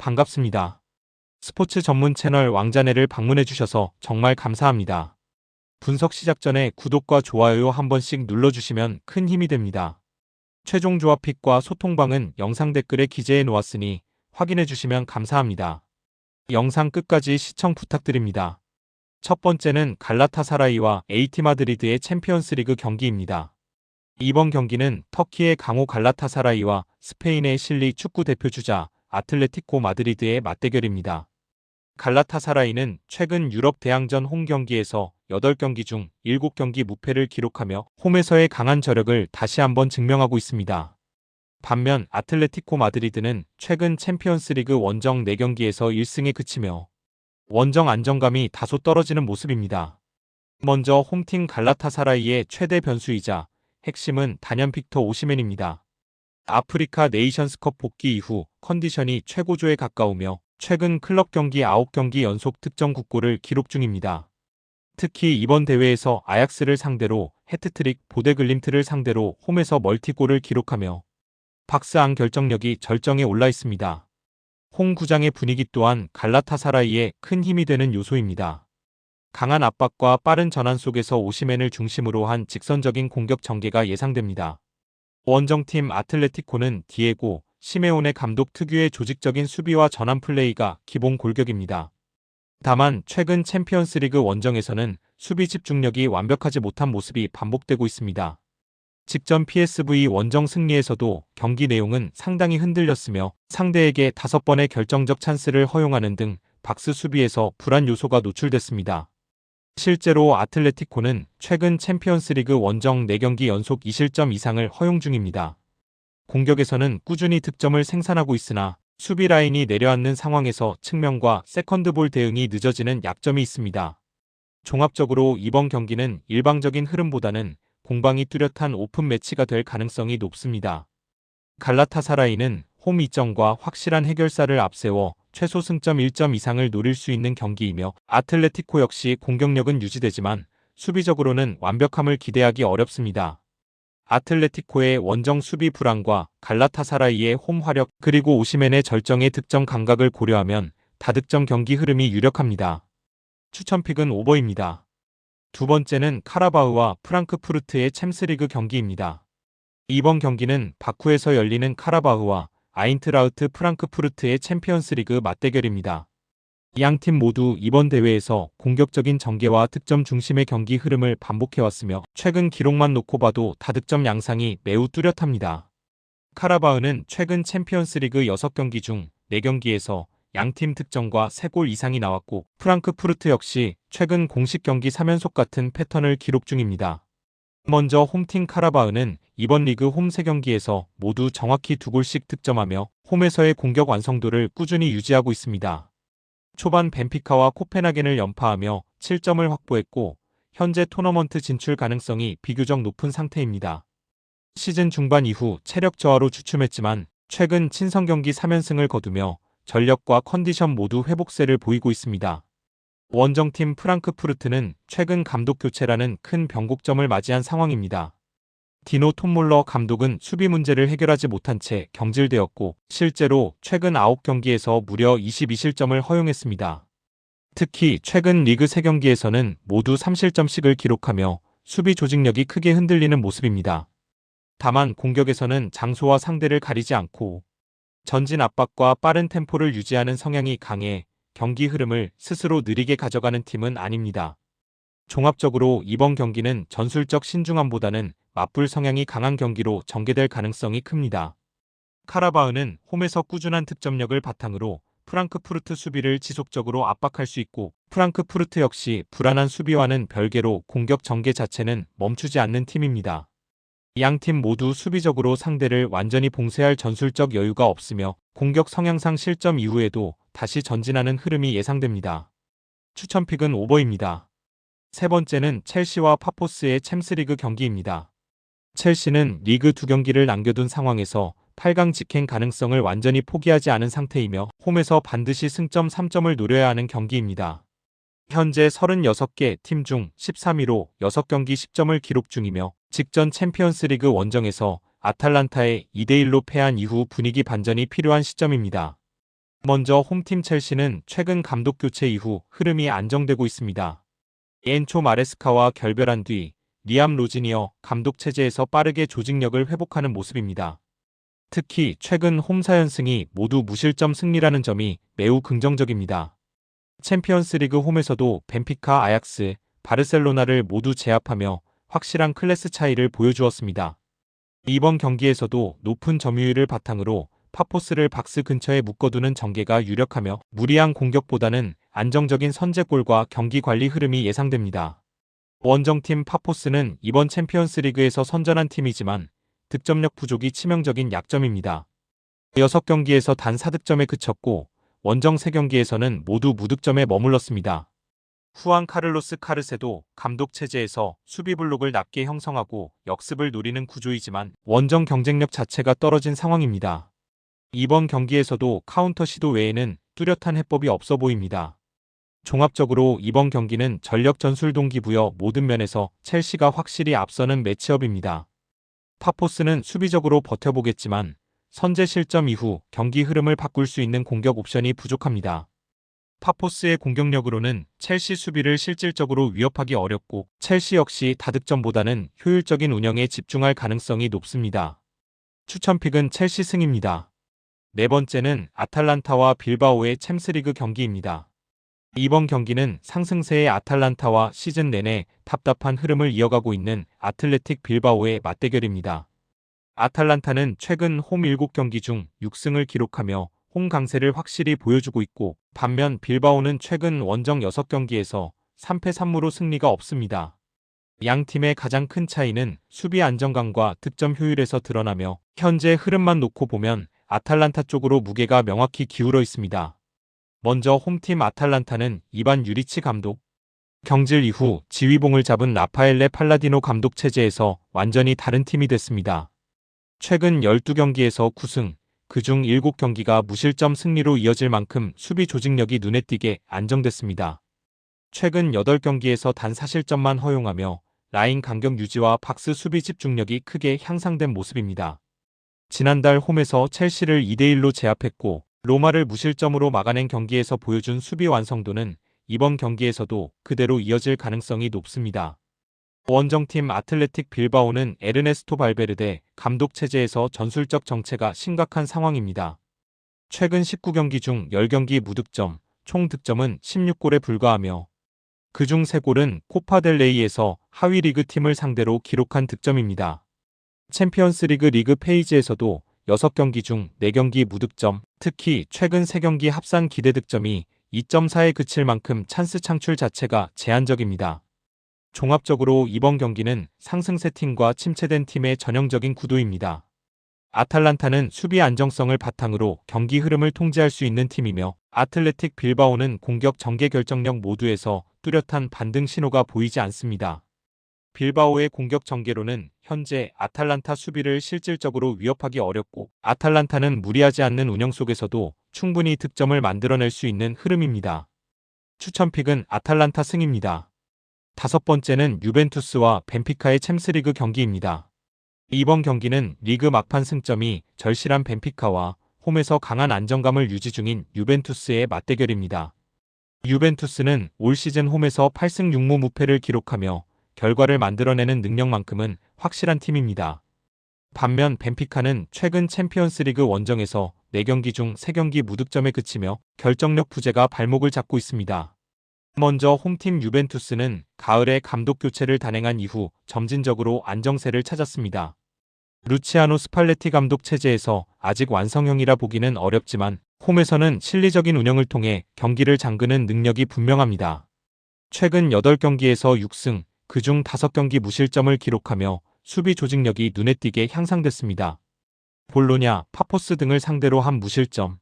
반갑습니다. 스포츠 전문 채널 왕자네를 방문해주셔서 정말 감사합니다. 분석 시작 전에 구독과 좋아요 한 번씩 눌러주시면 큰 힘이 됩니다. 최종 조합픽과 소통방은 영상 댓글에 기재해 놓았으니 확인해주시면 감사합니다. 영상 끝까지 시청 부탁드립니다. 첫 번째는 갈라타사라이와 AT 마드리드의 챔피언스리그 경기입니다. 이번 경기는 터키의 강호 갈라타사라이와 스페인의 실리 축구 대표 주자 아틀레티코 마드리드의 맞대결입니다. 갈라타사라이는 최근 유럽 대항전 홈 경기에서 8경기 중 7경기 무패를 기록하며 홈에서의 강한 저력을 다시 한번 증명하고 있습니다. 반면 아틀레티코 마드리드는 최근 챔피언스리그 원정 4경기에서 1승에 그치며 원정 안정감이 다소 떨어지는 모습입니다. 먼저 홈팀 갈라타사라이의 최대 변수이자 핵심은 단연 빅터 오시멘입니다. 아프리카 네이션스컵 복귀 이후 컨디션이 최고조에 가까우며 최근 클럽 경기 9경기 연속 득점 9골을 기록 중입니다. 특히 이번 대회에서 아약스를 상대로 해트트릭, 보데글림트를 상대로 홈에서 멀티골을 기록하며 박스 안 결정력이 절정에 올라 있습니다. 홈 구장의 분위기 또한 갈라타사라이의 큰 힘이 되는 요소입니다. 강한 압박과 빠른 전환 속에서 오시멘을 중심으로 한 직선적인 공격 전개가 예상됩니다. 원정팀 아틀레티코는 디에고 시메오네 감독 특유의 조직적인 수비와 전환 플레이가 기본 골격입니다. 다만 최근 챔피언스리그 원정에서는 수비 집중력이 완벽하지 못한 모습이 반복되고 있습니다. 직전 PSV 원정 승리에서도 경기 내용은 상당히 흔들렸으며 상대에게 5번의 결정적 찬스를 허용하는 등 박스 수비에서 불안 요소가 노출됐습니다. 실제로 아틀레티코는 최근 챔피언스리그 원정 4경기 연속 2실점 이상을 허용 중입니다. 공격에서는 꾸준히 득점을 생산하고 있으나 수비 라인이 내려앉는 상황에서 측면과 세컨드볼 대응이 늦어지는 약점이 있습니다. 종합적으로 이번 경기는 일방적인 흐름보다는 공방이 뚜렷한 오픈 매치가 될 가능성이 높습니다. 갈라타사라이는 홈 이점과 확실한 해결사를 앞세워 최소 승점 1점 이상을 노릴 수 있는 경기이며 아틀레티코 역시 공격력은 유지되지만 수비적으로는 완벽함을 기대하기 어렵습니다. 아틀레티코의 원정 수비 불안과 갈라타사라이의 홈 화력 그리고 오시멘의 절정의 득점 감각을 고려하면 다득점 경기 흐름이 유력합니다. 추천픽은 오버입니다. 두 번째는 카라바흐와 프랑크푸르트의 챔스리그 경기입니다. 이번 경기는 바쿠에서 열리는 카라바흐와 아인트라흐트 프랑크푸르트의 챔피언스리그 맞대결입니다. 양팀 모두 이번 대회에서 공격적인 전개와 득점 중심의 경기 흐름을 반복해왔으며 최근 기록만 놓고 봐도 다득점 양상이 매우 뚜렷합니다. 카라바흐는 최근 챔피언스리그 6경기 중 4경기에서 양팀 득점과 3골 이상이 나왔고 프랑크푸르트 역시 최근 공식 경기 3연속 같은 패턴을 기록 중입니다. 먼저 홈팀 카라바흐는 이번 리그 홈 3경기에서 모두 정확히 2골씩 득점하며 홈에서의 공격 완성도를 꾸준히 유지하고 있습니다. 초반 벤피카와 코펜하겐을 연파하며 7점을 확보했고 현재 토너먼트 진출 가능성이 비교적 높은 상태입니다. 시즌 중반 이후 체력 저하로 주춤했지만 최근 친선 경기 3연승을 거두며 전력과 컨디션 모두 회복세를 보이고 있습니다. 원정팀 프랑크푸르트는 최근 감독 교체라는 큰 변곡점을 맞이한 상황입니다. 디노 톰몰러 감독은 수비 문제를 해결하지 못한 채 경질되었고 실제로 최근 9경기에서 무려 22실점을 허용했습니다. 특히 최근 리그 3경기에서는 모두 3실점씩을 기록하며 수비 조직력이 크게 흔들리는 모습입니다. 다만 공격에서는 장소와 상대를 가리지 않고 전진 압박과 빠른 템포를 유지하는 성향이 강해 경기 흐름을 스스로 느리게 가져가는 팀은 아닙니다. 종합적으로 이번 경기는 전술적 신중함보다는 맞불 성향이 강한 경기로 전개될 가능성이 큽니다. 카라바흐는 홈에서 꾸준한 득점력을 바탕으로 프랑크푸르트 수비를 지속적으로 압박할 수 있고 프랑크푸르트 역시 불안한 수비와는 별개로 공격 전개 자체는 멈추지 않는 팀입니다. 양팀 모두 수비적으로 상대를 완전히 봉쇄할 전술적 여유가 없으며 공격 성향상 실점 이후에도 다시 전진하는 흐름이 예상됩니다. 추천픽은 오버입니다. 세 번째는 첼시와 파포스의 챔스리그 경기입니다. 첼시는 리그 2경기를 남겨둔 상황에서 8강 직행 가능성을 완전히 포기하지 않은 상태이며 홈에서 반드시 승점 3점을 노려야 하는 경기입니다. 현재 36개 팀 중 13위로 6경기 10점을 기록 중이며 직전 챔피언스리그 원정에서 아탈란타에 2대1로 패한 이후 분위기 반전이 필요한 시점입니다. 먼저 홈팀 첼시는 최근 감독 교체 이후 흐름이 안정되고 있습니다. 엔초 마레스카와 결별한 뒤 리암 로지니어 감독 체제에서 빠르게 조직력을 회복하는 모습입니다. 특히 최근 홈 4연승이 모두 무실점 승리라는 점이 매우 긍정적입니다. 챔피언스리그 홈에서도 벤피카, 아약스, 바르셀로나를 모두 제압하며 확실한 클래스 차이를 보여주었습니다. 이번 경기에서도 높은 점유율을 바탕으로 파포스를 박스 근처에 묶어두는 전개가 유력하며 무리한 공격보다는 안정적인 선제골과 경기 관리 흐름이 예상됩니다. 원정팀 파포스는 이번 챔피언스리그에서 선전한 팀이지만 득점력 부족이 치명적인 약점입니다. 6경기에서 단 4득점에 그쳤고 원정 3경기에서는 모두 무득점에 머물렀습니다. 후안 카를로스 카르세도 감독 체제에서 수비 블록을 낮게 형성하고 역습을 노리는 구조이지만 원정 경쟁력 자체가 떨어진 상황입니다. 이번 경기에서도 카운터 시도 외에는 뚜렷한 해법이 없어 보입니다. 종합적으로 이번 경기는 전력 전술 동기부여 모든 면에서 첼시가 확실히 앞서는 매치업입니다. 파포스는 수비적으로 버텨보겠지만 선제 실점 이후 경기 흐름을 바꿀 수 있는 공격 옵션이 부족합니다. 파포스의 공격력으로는 첼시 수비를 실질적으로 위협하기 어렵고 첼시 역시 다득점보다는 효율적인 운영에 집중할 가능성이 높습니다. 추천픽은 첼시 승입니다. 네 번째는 아탈란타와 빌바오의 챔스리그 경기입니다. 이번 경기는 상승세의 아탈란타와 시즌 내내 답답한 흐름을 이어가고 있는 아틀레틱 빌바오의 맞대결입니다. 아탈란타는 최근 홈 7경기 중 6승을 기록하며 홈 강세를 확실히 보여주고 있고 반면 빌바오는 최근 원정 6경기에서 3패 3무로 승리가 없습니다. 양 팀의 가장 큰 차이는 수비 안정감과 득점 효율에서 드러나며 현재 흐름만 놓고 보면 아탈란타 쪽으로 무게가 명확히 기울어 있습니다. 먼저 홈팀 아탈란타는 이반 유리치 감독 경질 이후 지휘봉을 잡은 라파엘레 팔라디노 감독 체제에서 완전히 다른 팀이 됐습니다. 최근 12경기에서 9승, 그중 7경기가 무실점 승리로 이어질 만큼 수비 조직력이 눈에 띄게 안정됐습니다. 최근 8경기에서 단 4실점만 허용하며 라인 간격 유지와 박스 수비 집중력이 크게 향상된 모습입니다. 지난달 홈에서 첼시를 2대1로 제압했고 로마를 무실점으로 막아낸 경기에서 보여준 수비 완성도는 이번 경기에서도 그대로 이어질 가능성이 높습니다. 원정팀 아틀레틱 빌바오는 에르네스토 발베르데 감독 체제에서 전술적 정체가 심각한 상황입니다. 최근 19경기 중 10경기 무득점, 총 득점은 16골에 불과하며 그중 3골은 코파델레이에서 하위 리그 팀을 상대로 기록한 득점입니다. 챔피언스리그 리그 페이지에서도 6경기 중 4경기 무득점, 특히 최근 3경기 합산 기대 득점이 2.4에 그칠 만큼 찬스 창출 자체가 제한적입니다. 종합적으로 이번 경기는 상승세 팀과 침체된 팀의 전형적인 구도입니다. 아탈란타는 수비 안정성을 바탕으로 경기 흐름을 통제할 수 있는 팀이며 아틀레틱 빌바오는 공격 전개 결정력 모두에서 뚜렷한 반등 신호가 보이지 않습니다. 빌바오의 공격 전개로는 현재 아탈란타 수비를 실질적으로 위협하기 어렵고 아탈란타는 무리하지 않는 운영 속에서도 충분히 득점을 만들어낼 수 있는 흐름입니다. 추천픽은 아탈란타 승입니다. 다섯 번째는 유벤투스와 벤피카의 챔스리그 경기입니다. 이번 경기는 리그 막판 승점이 절실한 벤피카와 홈에서 강한 안정감을 유지 중인 유벤투스의 맞대결입니다. 유벤투스는 올 시즌 홈에서 8승 6무 무패를 기록하며 결과를 만들어내는 능력만큼은 확실한 팀입니다. 반면 벤피카는 최근 챔피언스리그 원정에서 4경기 중 3경기 무득점에 그치며 결정력 부재가 발목을 잡고 있습니다. 먼저 홈팀 유벤투스는 가을에 감독 교체를 단행한 이후 점진적으로 안정세를 찾았습니다. 루치아노 스팔레티 감독 체제에서 아직 완성형이라 보기는 어렵지만 홈에서는 실리적인 운영을 통해 경기를 잠그는 능력이 분명합니다. 최근 8경기에서 6승, 그중 5경기 무실점을 기록하며 수비 조직력이 눈에 띄게 향상됐습니다. 볼로냐, 파포스 등을 상대로 한 무실점.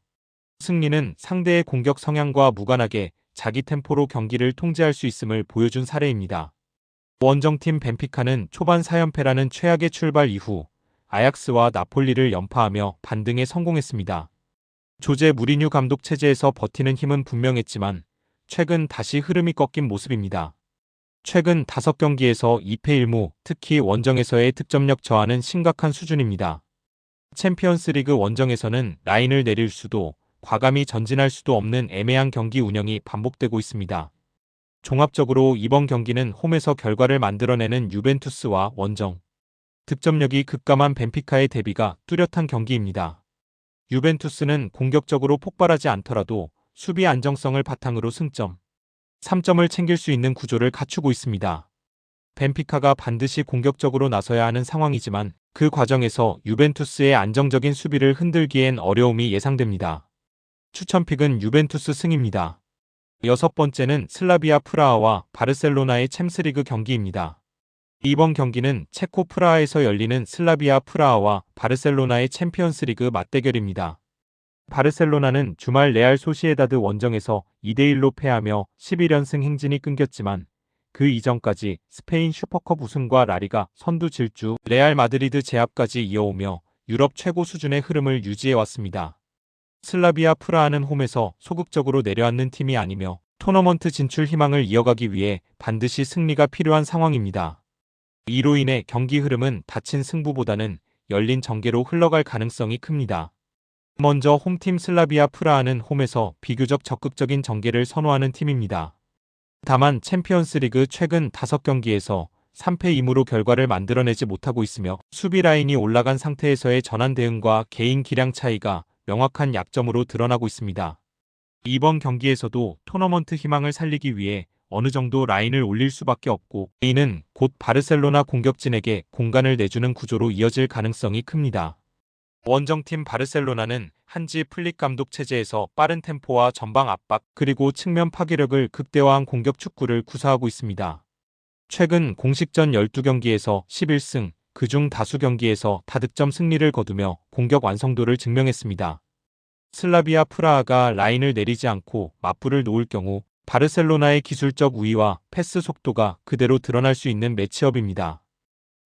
승리는 상대의 공격 성향과 무관하게 자기 템포로 경기를 통제할 수 있음을 보여준 사례입니다. 원정팀 벤피카는 초반 4연패라는 최악의 출발 이후 아약스와 나폴리를 연파하며 반등에 성공했습니다. 조제 무리뉴 감독 체제에서 버티는 힘은 분명했지만 최근 다시 흐름이 꺾인 모습입니다. 최근 5경기에서 2패 1무, 특히 원정에서의 득점력 저하는 심각한 수준입니다. 챔피언스리그 원정에서는 라인을 내릴 수도 과감히 전진할 수도 없는 애매한 경기 운영이 반복되고 있습니다. 종합적으로 이번 경기는 홈에서 결과를 만들어내는 유벤투스와 원정 득점력이 급감한 벤피카의 대비가 뚜렷한 경기입니다. 유벤투스는 공격적으로 폭발하지 않더라도 수비 안정성을 바탕으로 승점 3점을 챙길 수 있는 구조를 갖추고 있습니다. 벤피카가 반드시 공격적으로 나서야 하는 상황이지만 그 과정에서 유벤투스의 안정적인 수비를 흔들기엔 어려움이 예상됩니다. 추천픽은 유벤투스 승입니다. 여섯 번째는 슬라비아 프라하와 바르셀로나의 챔스리그 경기입니다. 이번 경기는 체코 프라하에서 열리는 슬라비아 프라하와 바르셀로나의 챔피언스리그 맞대결입니다. 바르셀로나는 주말 레알 소시에다드 원정에서 2대1로 패하며 11연승 행진이 끊겼지만 그 이전까지 스페인 슈퍼컵 우승과 라리가 선두 질주 레알 마드리드 제압까지 이어오며 유럽 최고 수준의 흐름을 유지해왔습니다. 슬라비아 프라하는 홈에서 소극적으로 내려앉는 팀이 아니며 토너먼트 진출 희망을 이어가기 위해 반드시 승리가 필요한 상황입니다. 이로 인해 경기 흐름은 닫힌 승부보다는 열린 전개로 흘러갈 가능성이 큽니다. 먼저 홈팀 슬라비아 프라하는 홈에서 비교적 적극적인 전개를 선호하는 팀입니다. 다만 챔피언스리그 최근 5경기에서 3패 2무로 결과를 만들어내지 못하고 있으며 수비 라인이 올라간 상태에서의 전환 대응과 개인 기량 차이가 명확한 약점으로 드러나고 있습니다. 이번 경기에서도 토너먼트 희망을 살리기 위해 어느 정도 라인을 올릴 수밖에 없고 이는 곧 바르셀로나 공격진에게 공간을 내주는 구조로 이어질 가능성이 큽니다. 원정팀 바르셀로나는 한지 플릭 감독 체제에서 빠른 템포와 전방 압박 그리고 측면 파괴력을 극대화한 공격 축구를 구사하고 있습니다. 최근 공식전 12경기에서 11승, 그중 다수 경기에서 다득점 승리를 거두며 공격 완성도를 증명했습니다. 슬라비아 프라하가 라인을 내리지 않고 맞불을 놓을 경우 바르셀로나의 기술적 우위와 패스 속도가 그대로 드러날 수 있는 매치업입니다.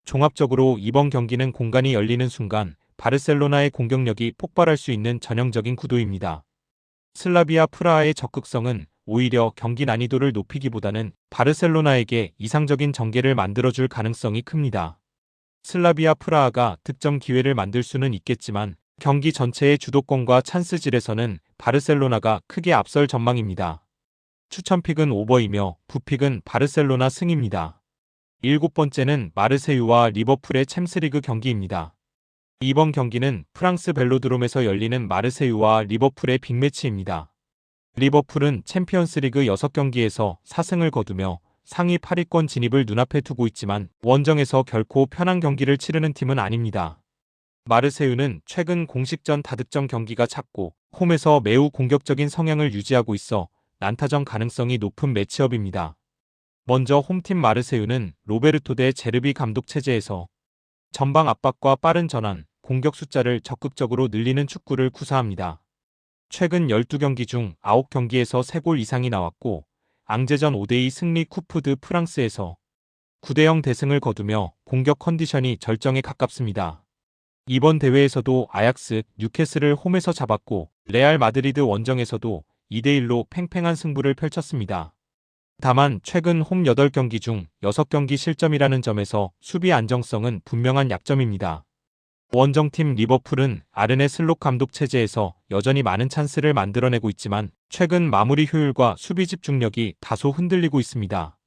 종합적으로 이번 경기는 공간이 열리는 순간 바르셀로나의 공격력이 폭발할 수 있는 전형적인 구도입니다. 슬라비아 프라하의 적극성은 오히려 경기 난이도를 높이기보다는 바르셀로나에게 이상적인 전개를 만들어줄 가능성이 큽니다. 슬라비아 프라하가 득점 기회를 만들 수는 있겠지만 경기 전체의 주도권과 찬스질에서는 바르셀로나가 크게 앞설 전망입니다. 추천픽은 오버이며 부픽은 바르셀로나 승입니다. 일곱 번째는 마르세유와 리버풀의 챔스리그 경기입니다. 이번 경기는 프랑스 벨로드롬에서 열리는 마르세유와 리버풀의 빅매치입니다. 리버풀은 챔피언스리그 6경기에서 4승을 거두며 상위 8위권 진입을 눈앞에 두고 있지만 원정에서 결코 편한 경기를 치르는 팀은 아닙니다. 마르세유는 최근 공식전 다득점 경기가 찼고 홈에서 매우 공격적인 성향을 유지하고 있어 난타전 가능성이 높은 매치업입니다. 먼저 홈팀 마르세유는 로베르토 데 제르비 감독 체제에서 전방 압박과 빠른 전환, 공격 숫자를 적극적으로 늘리는 축구를 구사합니다. 최근 12경기 중 9경기에서 3골 이상이 나왔고 앙제전 5대2 승리 쿠프 드 프랑스에서 9대0 대승을 거두며 공격 컨디션이 절정에 가깝습니다. 이번 대회에서도 아약스, 뉴캐슬을 홈에서 잡았고 레알 마드리드 원정에서도 2대1로 팽팽한 승부를 펼쳤습니다. 다만 최근 홈 8경기 중 6경기 실점이라는 점에서 수비 안정성은 분명한 약점입니다. 원정팀 리버풀은 아르네 슬롯 감독 체제에서 여전히 많은 찬스를 만들어내고 있지만 최근 마무리 효율과 수비 집중력이 다소 흔들리고 있습니다.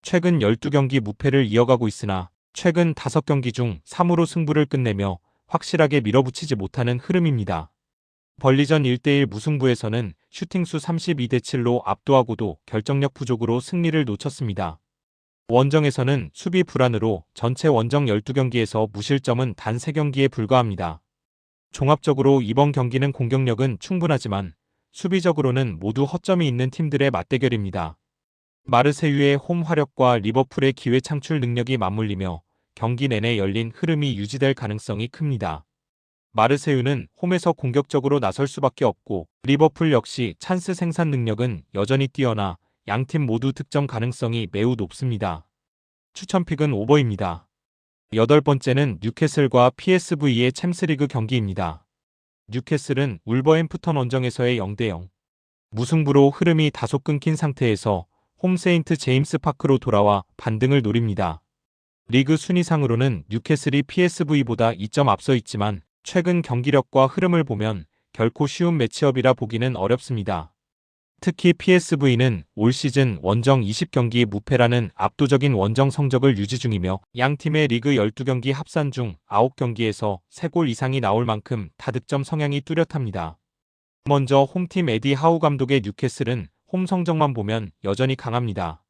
최근 12경기 무패를 이어가고 있으나 최근 5경기 중 3으로 승부를 끝내며 확실하게 밀어붙이지 못하는 흐름입니다. 벌리전 1대1 무승부에서는 슈팅수 32대7로 압도하고도 결정력 부족으로 승리를 놓쳤습니다. 원정에서는 수비 불안으로 전체 원정 12경기에서 무실점은 단 3경기에 불과합니다. 종합적으로 이번 경기는 공격력은 충분하지만 수비적으로는 모두 허점이 있는 팀들의 맞대결입니다. 마르세유의 홈 화력과 리버풀의 기회 창출 능력이 맞물리며 경기 내내 열린 흐름이 유지될 가능성이 큽니다. 마르세유는 홈에서 공격적으로 나설 수밖에 없고 리버풀 역시 찬스 생산 능력은 여전히 뛰어나 양팀 모두 득점 가능성이 매우 높습니다. 추천픽은 오버입니다. 여덟 번째는 뉴캐슬과 PSV의 챔스리그 경기입니다. 뉴캐슬은 울버햄프턴 원정에서의 0대0 무승부로 흐름이 다소 끊긴 상태에서 홈 세인트 제임스 파크로 돌아와 반등을 노립니다. 리그 순위상으로는 뉴캐슬이 PSV보다 2점 앞서 있지만 최근 경기력과 흐름을 보면 결코 쉬운 매치업이라 보기는 어렵습니다. 특히 PSV는 올 시즌 원정 20경기 무패라는 압도적인 원정 성적을 유지 중이며 양 팀의 리그 12경기 합산 중 9경기에서 3골 이상이 나올 만큼 다득점 성향이 뚜렷합니다. 먼저 홈팀 에디 하우 감독의 뉴캐슬은 홈 성적만 보면 여전히 강합니다.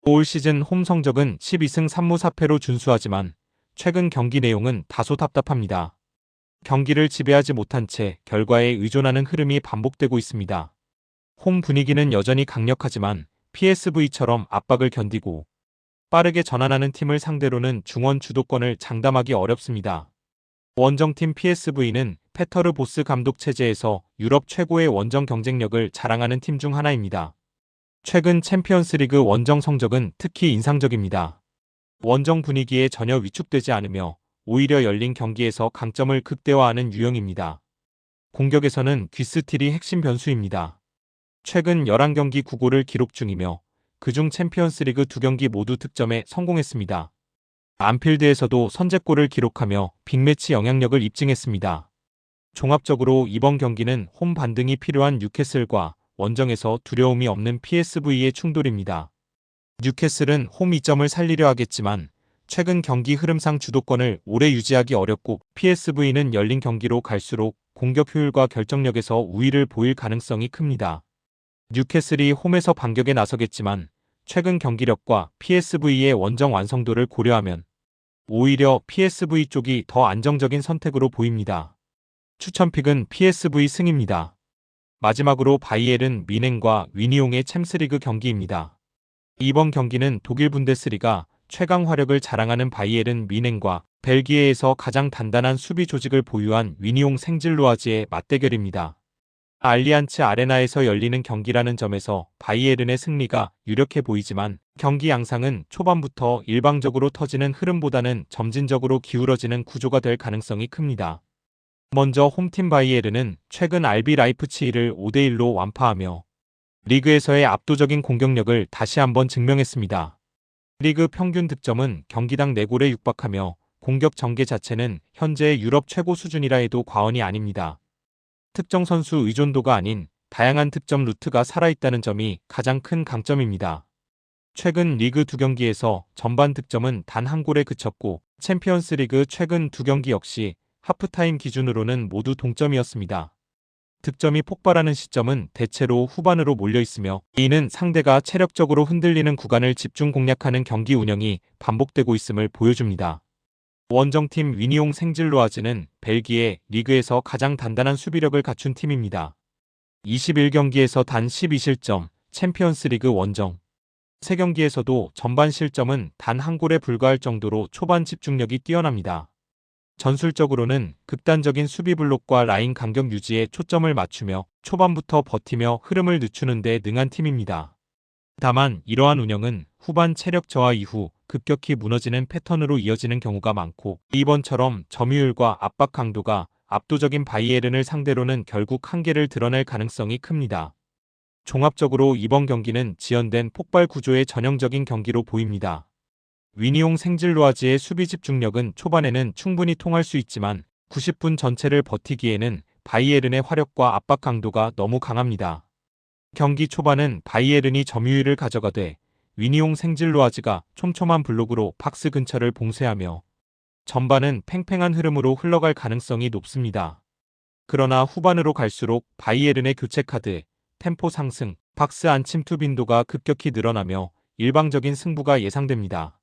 올 시즌 홈 성적은 12승 3무 4패로 준수하지만 최근 경기 내용은 다소 답답합니다. 경기를 지배하지 못한 채 결과에 의존하는 흐름이 반복되고 있습니다. 홈 분위기는 여전히 강력하지만 PSV처럼 압박을 견디고 빠르게 전환하는 팀을 상대로는 중원 주도권을 장담하기 어렵습니다. 원정팀 PSV는 페터르 보스 감독 체제에서 유럽 최고의 원정 경쟁력을 자랑하는 팀 중 하나입니다. 최근 챔피언스리그 원정 성적은 특히 인상적입니다. 원정 분위기에 전혀 위축되지 않으며 오히려 열린 경기에서 강점을 극대화하는 유형입니다. 공격에서는 귀스틸이 핵심 변수입니다. 최근 11경기 9골을 기록 중이며 그중 챔피언스리그 2경기 모두 득점에 성공했습니다. 안필드에서도 선제골을 기록하며 빅매치 영향력을 입증했습니다. 종합적으로 이번 경기는 홈 반등이 필요한 뉴캐슬과 원정에서 두려움이 없는 PSV의 충돌입니다. 뉴캐슬은 홈 2점을 살리려 하겠지만 최근 경기 흐름상 주도권을 오래 유지하기 어렵고 PSV는 열린 경기로 갈수록 공격 효율과 결정력에서 우위를 보일 가능성이 큽니다. 뉴캐슬이 홈에서 반격에 나서겠지만 최근 경기력과 PSV의 원정 완성도를 고려하면 오히려 PSV 쪽이 더 안정적인 선택으로 보입니다. 추천픽은 PSV 승입니다. 마지막으로 바이에른 뮌헨과 위니옹의 챔스리그 경기입니다. 이번 경기는 독일 분데스리가 최강 화력을 자랑하는 바이에른 뮌헨과 벨기에에서 가장 단단한 수비 조직을 보유한 위니옹 생질로아즈의 맞대결입니다. 알리안츠 아레나에서 열리는 경기라는 점에서 바이에른의 승리가 유력해 보이지만 경기 양상은 초반부터 일방적으로 터지는 흐름보다는 점진적으로 기울어지는 구조가 될 가능성이 큽니다. 먼저 홈팀 바이에른은 최근 RB 라이프치히를 5대1로 완파하며 리그에서의 압도적인 공격력을 다시 한번 증명했습니다. 리그 평균 득점은 경기당 4골에 육박하며 공격 전개 자체는 현재 유럽 최고 수준이라 해도 과언이 아닙니다. 특정 선수 의존도가 아닌 다양한 득점 루트가 살아있다는 점이 가장 큰 강점입니다. 최근 리그 2경기에서 전반 득점은 단 1골에 그쳤고 챔피언스리그 최근 2경기 역시 하프타임 기준으로는 모두 동점이었습니다. 득점이 폭발하는 시점은 대체로 후반으로 몰려있으며 이는 상대가 체력적으로 흔들리는 구간을 집중 공략하는 경기 운영이 반복되고 있음을 보여줍니다. 원정팀 위니옹 생질로아즈는 벨기에 리그에서 가장 단단한 수비력을 갖춘 팀입니다. 21경기에서 단 12실점, 챔피언스리그 원정 3경기에서도 전반 실점은 단 1골에 불과할 정도로 초반 집중력이 뛰어납니다. 전술적으로는 극단적인 수비 블록과 라인 간격 유지에 초점을 맞추며 초반부터 버티며 흐름을 늦추는 데 능한 팀입니다. 다만 이러한 운영은 후반 체력 저하 이후 급격히 무너지는 패턴으로 이어지는 경우가 많고 이번처럼 점유율과 압박 강도가 압도적인 바이에른을 상대로는 결국 한계를 드러낼 가능성이 큽니다. 종합적으로 이번 경기는 지연된 폭발 구조의 전형적인 경기로 보입니다. 위니옹 생질로아즈의 수비 집중력은 초반에는 충분히 통할 수 있지만 90분 전체를 버티기에는 바이에른의 화력과 압박 강도가 너무 강합니다. 경기 초반은 바이에른이 점유율을 가져가되 위니옹 생질로아즈가 촘촘한 블록으로 박스 근처를 봉쇄하며 전반은 팽팽한 흐름으로 흘러갈 가능성이 높습니다. 그러나 후반으로 갈수록 바이에른의 교체 카드, 템포 상승, 박스 안침 투 빈도가 급격히 늘어나며 일방적인 승부가 예상됩니다.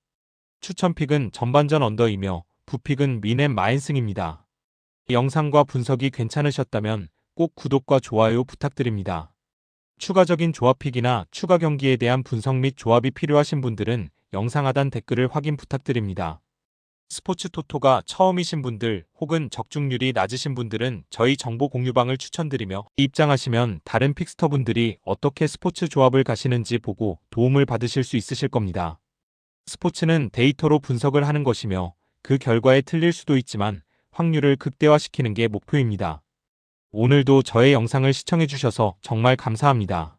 추천픽은 전반전 언더이며 부픽은 뮌헨 마인승입니다. 영상과 분석이 괜찮으셨다면 꼭 구독과 좋아요 부탁드립니다. 추가적인 조합픽이나 추가 경기에 대한 분석 및 조합이 필요하신 분들은 영상 하단 댓글을 확인 부탁드립니다. 스포츠 토토가 처음이신 분들 혹은 적중률이 낮으신 분들은 저희 정보 공유방을 추천드리며 입장하시면 다른 픽스터분들이 어떻게 스포츠 조합을 가시는지 보고 도움을 받으실 수 있으실 겁니다. 스포츠는 데이터로 분석을 하는 것이며 그 결과에 틀릴 수도 있지만 확률을 극대화시키는 게 목표입니다. 오늘도 저의 영상을 시청해주셔서 정말 감사합니다.